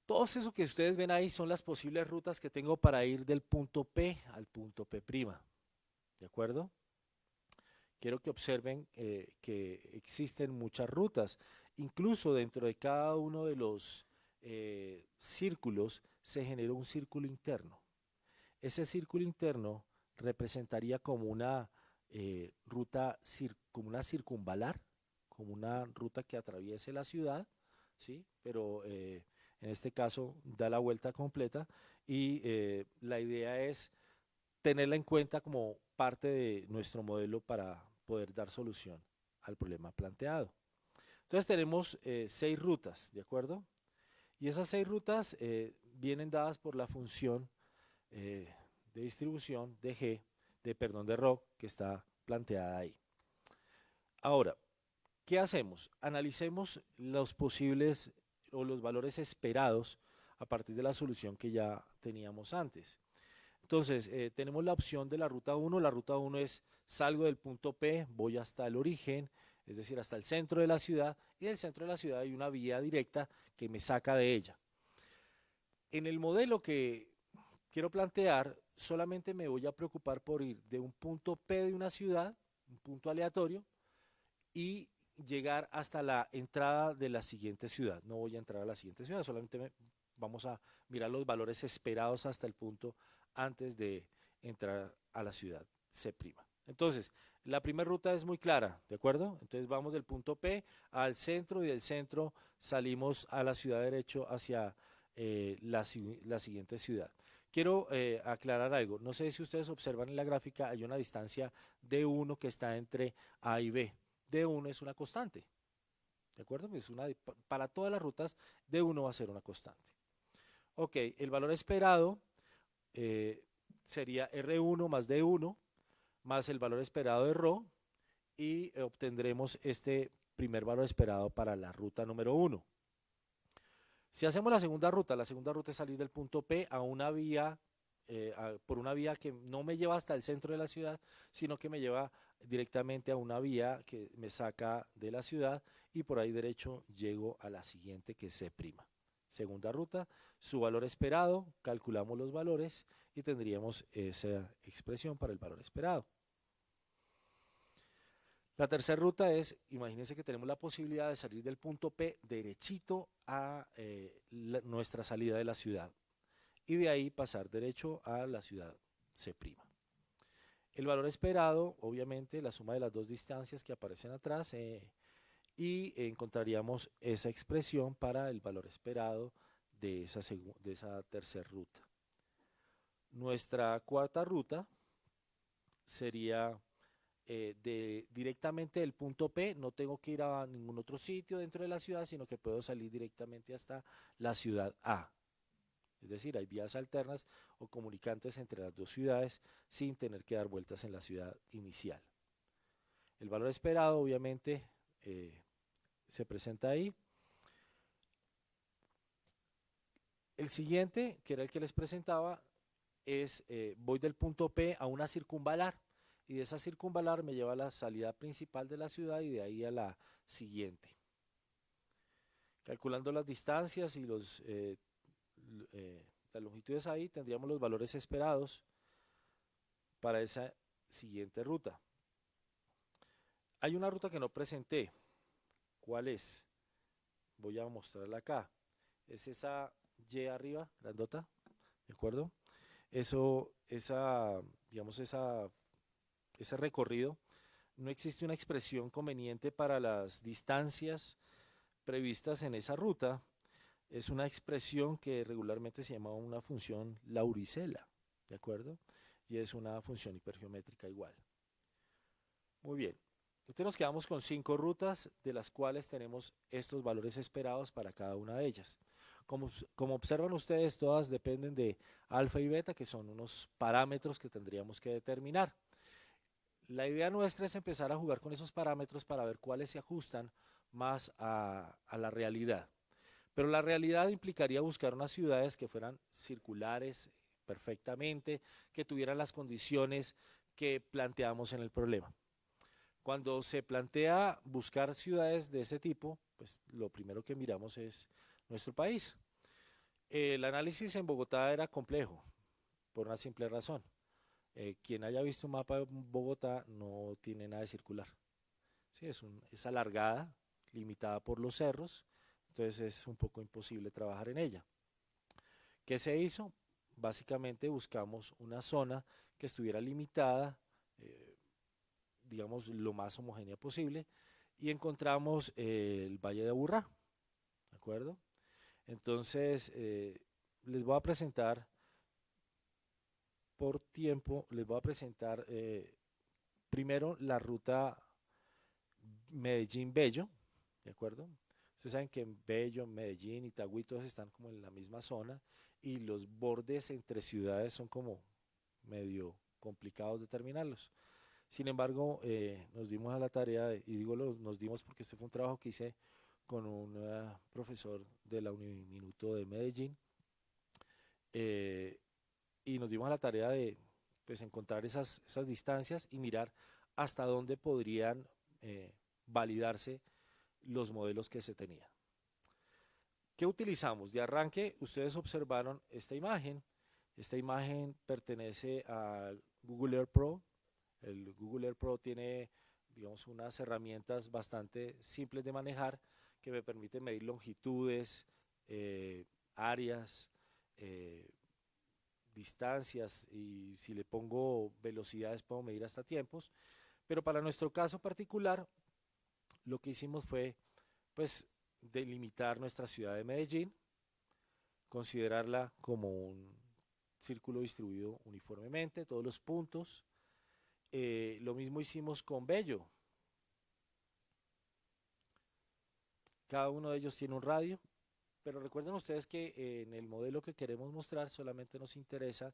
Todo eso que ustedes ven ahí son las posibles rutas que tengo para ir del punto P al punto P', ¿de acuerdo? Quiero que observen que existen muchas rutas, incluso dentro de cada uno de los círculos se genera un círculo interno. Ese círculo interno representaría como una ruta, como una circunvalar, como una ruta que atraviese la ciudad, ¿sí? Pero en este caso da la vuelta completa y la idea es tenerla en cuenta como parte de nuestro modelo para poder dar solución al problema planteado. Entonces tenemos 6 rutas, ¿de acuerdo? Y esas 6 rutas vienen dadas por la función de distribución de G, de ROC, que está planteada ahí. Ahora, ¿qué hacemos? Analicemos los posibles o los valores esperados a partir de la solución que ya teníamos antes. Entonces, tenemos la opción de la ruta 1. La ruta 1 es salgo del punto P, voy hasta el origen, es decir, hasta el centro de la ciudad, y del centro de la ciudad hay una vía directa que me saca de ella. En el modelo que quiero plantear, solamente me voy a preocupar por ir de un punto P de una ciudad, un punto aleatorio, y llegar hasta la entrada de la siguiente ciudad. No voy a entrar a la siguiente ciudad, solamente vamos a mirar los valores esperados hasta el punto antes de entrar a la ciudad C'. Entonces, la primera ruta es muy clara, ¿de acuerdo? Entonces vamos del punto P al centro y del centro salimos a la ciudad derecho hacia la siguiente ciudad. Quiero aclarar algo, no sé si ustedes observan en la gráfica, hay una distancia D1 que está entre A y B. D1 es una constante, ¿de acuerdo? Pues para todas las rutas, D1 va a ser una constante. Ok, el valor esperado sería R1 más D1 más el valor esperado de ρ y obtendremos este primer valor esperado para la ruta número 1. Si hacemos la segunda ruta es salir del punto P a una vía, por una vía que no me lleva hasta el centro de la ciudad, sino que me lleva directamente a una vía que me saca de la ciudad y por ahí derecho llego a la siguiente que es C'. Segunda ruta, su valor esperado, calculamos los valores y tendríamos esa expresión para el valor esperado. La tercera ruta es, imagínense que tenemos la posibilidad de salir del punto P derechito a nuestra salida de la ciudad y de ahí pasar derecho a la ciudad C'. El valor esperado, obviamente, la suma de las dos distancias que aparecen atrás y encontraríamos esa expresión para el valor esperado de esa tercera ruta. Nuestra cuarta ruta sería directamente del punto P, no tengo que ir a ningún otro sitio dentro de la ciudad, sino que puedo salir directamente hasta la ciudad A. Es decir, hay vías alternas o comunicantes entre las dos ciudades sin tener que dar vueltas en la ciudad inicial. El valor esperado, obviamente, se presenta ahí. El siguiente, que era el que les presentaba, es voy del punto P a una circunvalar y de esa circunvalar me lleva a la salida principal de la ciudad y de ahí a la siguiente. Calculando las distancias y las longitudes ahí, tendríamos los valores esperados para esa siguiente ruta. Hay una ruta que no presenté. ¿Cuál es? Voy a mostrarla acá. Es esa Y arriba, grandota, ¿de acuerdo? Digamos, ese recorrido, no existe una expresión conveniente para las distancias previstas en esa ruta. Es una expresión que regularmente se llama una función lauricela, ¿de acuerdo? Y es una función hipergeométrica igual. Muy bien. Entonces nos quedamos con 5 rutas, de las cuales tenemos estos valores esperados para cada una de ellas. Como observan ustedes, todas dependen de alfa y beta, que son unos parámetros que tendríamos que determinar. La idea nuestra es empezar a jugar con esos parámetros para ver cuáles se ajustan más a la realidad. Pero la realidad implicaría buscar unas ciudades que fueran circulares perfectamente, que tuvieran las condiciones que planteamos en el problema. Cuando se plantea buscar ciudades de ese tipo, pues lo primero que miramos es nuestro país. El análisis en Bogotá era complejo, por una simple razón. Quien haya visto un mapa de Bogotá no tiene nada de circular. Sí, es alargada, limitada por los cerros, entonces es un poco imposible trabajar en ella. ¿Qué se hizo? Básicamente buscamos una zona que estuviera limitada, digamos, lo más homogénea posible, y encontramos el Valle de Aburrá, ¿de acuerdo? Entonces, les voy a presentar por tiempo, les voy a presentar primero la ruta Medellín-Bello, ¿de acuerdo? Ustedes saben que en Bello, Medellín, Itagüí, todos están como en la misma zona y los bordes entre ciudades son como medio complicados de determinarlos. Sin embargo, nos dimos a la tarea, y digo nos dimos porque este fue un trabajo que hice con un profesor de la Uniminuto de Medellín, y nos dimos a la tarea de pues, encontrar esas distancias y mirar hasta dónde podrían validarse los modelos que se tenían. ¿Qué utilizamos? De arranque, ustedes observaron esta imagen. Esta imagen pertenece a Google Earth Pro. El Google Earth Pro tiene, digamos, unas herramientas bastante simples de manejar que me permiten medir longitudes, áreas, distancias, y si le pongo velocidades puedo medir hasta tiempos. Pero para nuestro caso particular, lo que hicimos fue pues delimitar nuestra ciudad de Medellín, considerarla como un círculo distribuido uniformemente, todos los puntos. Lo mismo hicimos con Bello. Cada uno de ellos tiene un radio, pero recuerden ustedes que en el modelo que queremos mostrar solamente nos interesa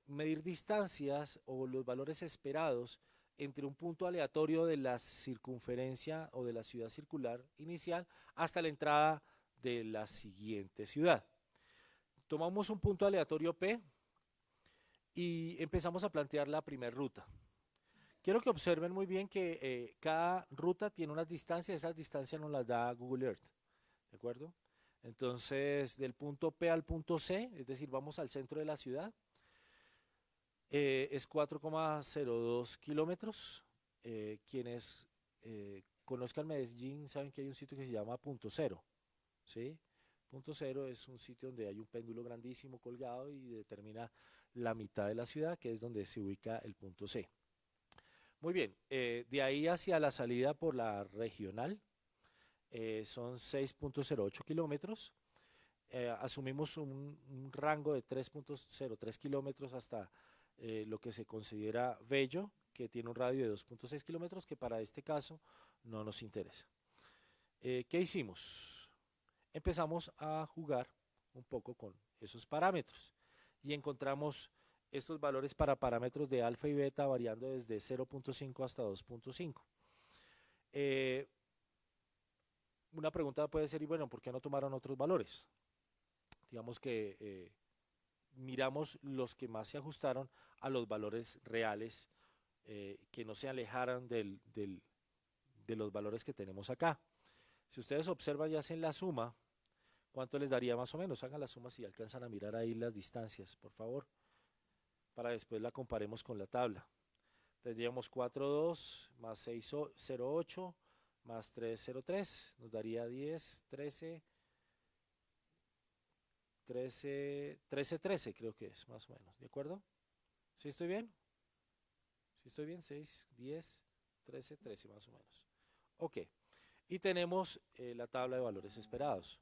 medir distancias o los valores esperados entre un punto aleatorio de la circunferencia o de la ciudad circular inicial hasta la entrada de la siguiente ciudad. Tomamos un punto aleatorio P y empezamos a plantear la primera ruta. Quiero que observen muy bien que cada ruta tiene unas distancias, esas distancias nos las da Google Earth, ¿de acuerdo? Entonces, del punto P al punto C, es decir, vamos al centro de la ciudad, es 4,02 kilómetros. Quienes conozcan Medellín saben que hay un sitio que se llama Punto Cero, ¿sí? Punto Cero es un sitio donde hay un péndulo grandísimo colgado y determina la mitad de la ciudad, que es donde se ubica el punto C. Muy bien, de ahí hacia la salida por la regional son 6,08 kilómetros. Asumimos un rango de 3,03 kilómetros hasta lo que se considera Bello, que tiene un radio de 2,6 kilómetros, que para este caso no nos interesa. ¿Qué hicimos? Empezamos a jugar un poco con esos parámetros y encontramos estos valores para parámetros de alfa y beta variando desde 0,5 hasta 2,5. Una pregunta puede ser, y bueno, ¿por qué no tomaron otros valores? Digamos que miramos los que más se ajustaron a los valores reales, que no se alejaran de los valores que tenemos acá. Si ustedes observan y hacen la suma, ¿cuánto les daría más o menos? Hagan la suma si alcanzan a mirar ahí las distancias, por favor, para después la comparemos con la tabla. Tendríamos 4,2 más 6,08 más 3,03, nos daría 10, 13, 13 creo que es, más o menos, ¿de acuerdo? ¿Sí estoy bien? ¿Sí estoy bien? 6, 10, 13, 13 más o menos. Ok, y tenemos la tabla de valores esperados.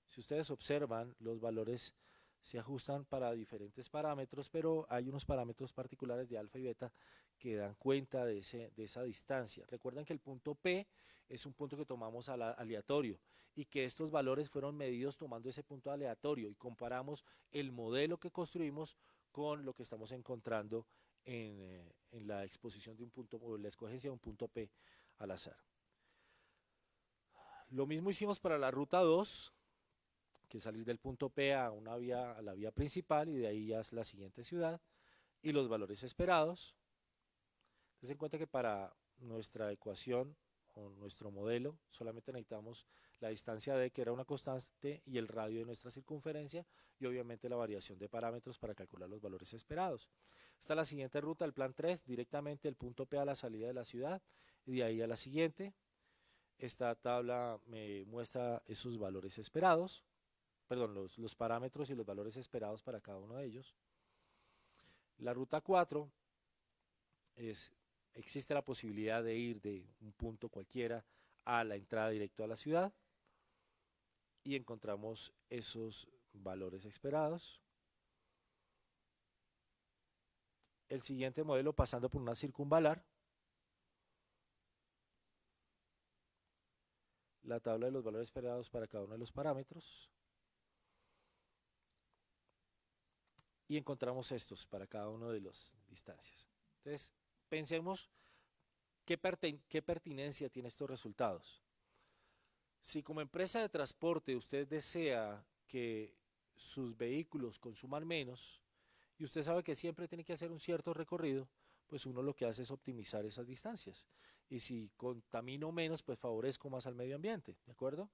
Si ustedes observan, los valores se ajustan para diferentes parámetros, pero hay unos parámetros particulares de alfa y beta que dan cuenta de esa distancia. Recuerden que el punto P es un punto que tomamos aleatorio y que estos valores fueron medidos tomando ese punto aleatorio y comparamos el modelo que construimos con lo que estamos encontrando en la exposición de un punto o la escogencia de un punto P al azar. Lo mismo hicimos para la ruta 2, que es salir del punto P a la vía principal y de ahí ya es la siguiente ciudad, y los valores esperados. Ten en cuenta que para nuestra ecuación o nuestro modelo solamente necesitamos la distancia D, que era una constante, y el radio de nuestra circunferencia, y obviamente la variación de parámetros para calcular los valores esperados. Esta es la siguiente ruta, el plan 3, directamente del punto P a la salida de la ciudad y de ahí a la siguiente. Esta tabla me muestra esos valores esperados, perdón, los parámetros y los valores esperados para cada uno de ellos. La ruta 4 existe la posibilidad de ir de un punto cualquiera a la entrada directa a la ciudad y encontramos esos valores esperados. El siguiente modelo pasando por una circunvalar, la tabla de los valores esperados para cada uno de los parámetros y encontramos estos para cada uno de las distancias. Entonces, pensemos qué pertinencia tienen estos resultados. Si como empresa de transporte usted desea que sus vehículos consuman menos y usted sabe que siempre tiene que hacer un cierto recorrido, pues uno lo que hace es optimizar esas distancias. Y si contamino menos, pues favorezco más al medio ambiente, ¿de acuerdo?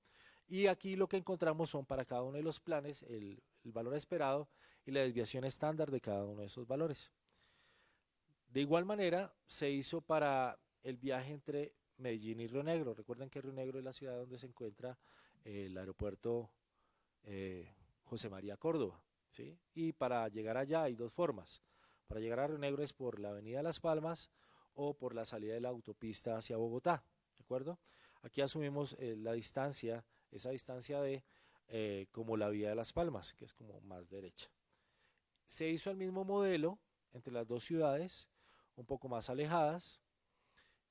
Y aquí lo que encontramos son para cada uno de los planes el valor esperado y la desviación estándar de cada uno de esos valores. De igual manera, se hizo para el viaje entre Medellín y Río Negro. Recuerden que Río Negro es la ciudad donde se encuentra el aeropuerto José María Córdoba, ¿sí? Y para llegar allá hay dos formas. Para llegar a Río Negro es por la avenida Las Palmas o por la salida de la autopista hacia Bogotá, ¿de acuerdo? Aquí asumimos la distancia, esa distancia de como la vía de Las Palmas, que es como más derecha. Se hizo el mismo modelo entre las dos ciudades, un poco más alejadas,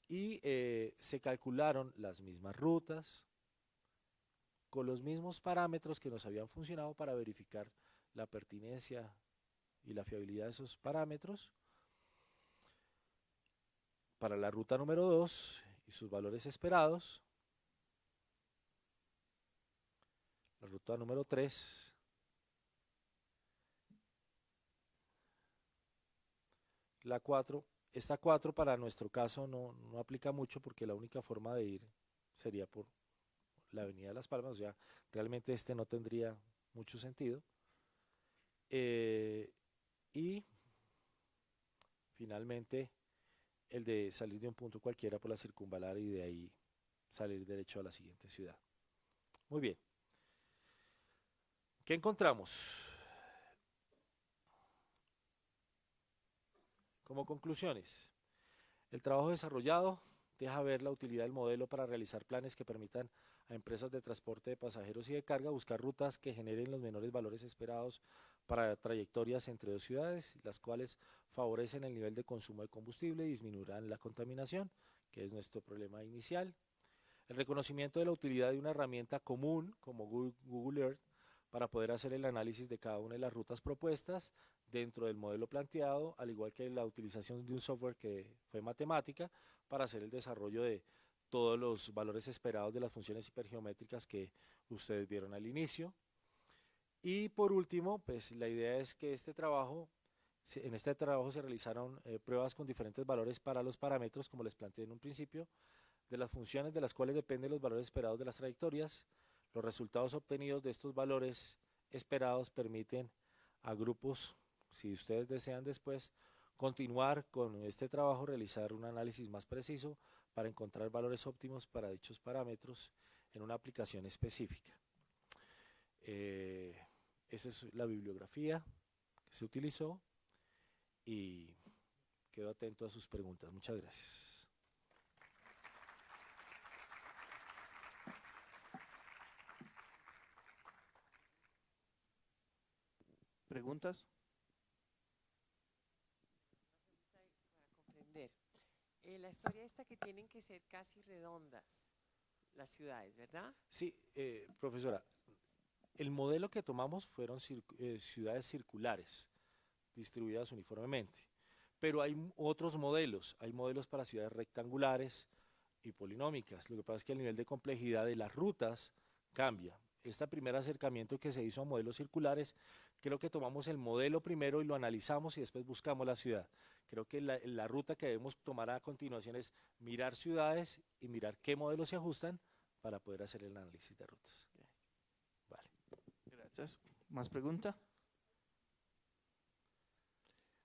y se calcularon las mismas rutas, con los mismos parámetros que nos habían funcionado para verificar la pertinencia y la fiabilidad de esos parámetros. Para la ruta número 2 y sus valores esperados, la ruta número 3, la 4, esta 4 para nuestro caso no aplica mucho porque la única forma de ir sería por la avenida de Las Palmas, o sea, realmente este no tendría mucho sentido. Y finalmente el de salir de un punto cualquiera por la circunvalar y de ahí salir derecho a la siguiente ciudad. Muy bien. ¿Qué encontramos? Como conclusiones, el trabajo desarrollado deja ver la utilidad del modelo para realizar planes que permitan a empresas de transporte de pasajeros y de carga buscar rutas que generen los menores valores esperados para trayectorias entre dos ciudades, las cuales favorecen el nivel de consumo de combustible y disminuirán la contaminación, que es nuestro problema inicial. El reconocimiento de la utilidad de una herramienta común como Google Earth para poder hacer el análisis de cada una de las rutas propuestas dentro del modelo planteado, al igual que la utilización de un software que fue matemática para hacer el desarrollo de todos los valores esperados de las funciones hipergeométricas que ustedes vieron al inicio. Y por último, pues la idea es que en este trabajo se realizaron pruebas con diferentes valores para los parámetros, como les planteé en un principio, de las funciones de las cuales dependen los valores esperados de las trayectorias. Los resultados obtenidos de estos valores esperados permiten a grupos, si ustedes desean después, continuar con este trabajo, realizar un análisis más preciso para encontrar valores óptimos para dichos parámetros en una aplicación específica. Esa es la bibliografía que se utilizó y quedo atento a sus preguntas. Muchas gracias. ¿Preguntas? Para comprender. La historia esta que tienen que ser casi redondas las ciudades, ¿verdad? Sí, profesora, el modelo que tomamos fueron ciudades circulares, distribuidas uniformemente, pero hay otros modelos, hay modelos para ciudades rectangulares y polinómicas. Lo que pasa es que el nivel de complejidad de las rutas cambia. Este primer acercamiento que se hizo a modelos circulares, creo que tomamos el modelo primero y lo analizamos y después buscamos la ciudad. Creo que la ruta que debemos tomar a continuación es mirar ciudades y mirar qué modelos se ajustan para poder hacer el análisis de rutas. Vale. Gracias. ¿Más pregunta?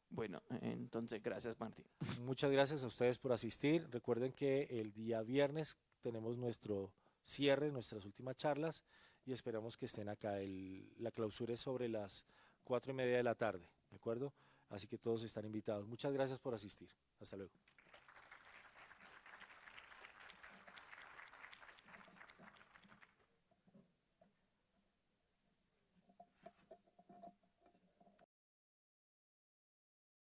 Bueno, entonces gracias, Martín. Muchas gracias a ustedes por asistir. Recuerden que el día viernes tenemos nuestro cierre, nuestras últimas charlas y esperamos que estén acá. La clausura es sobre las 4:30 de la tarde, ¿de acuerdo? así que todos están invitados. Muchas gracias por asistir. Hasta luego.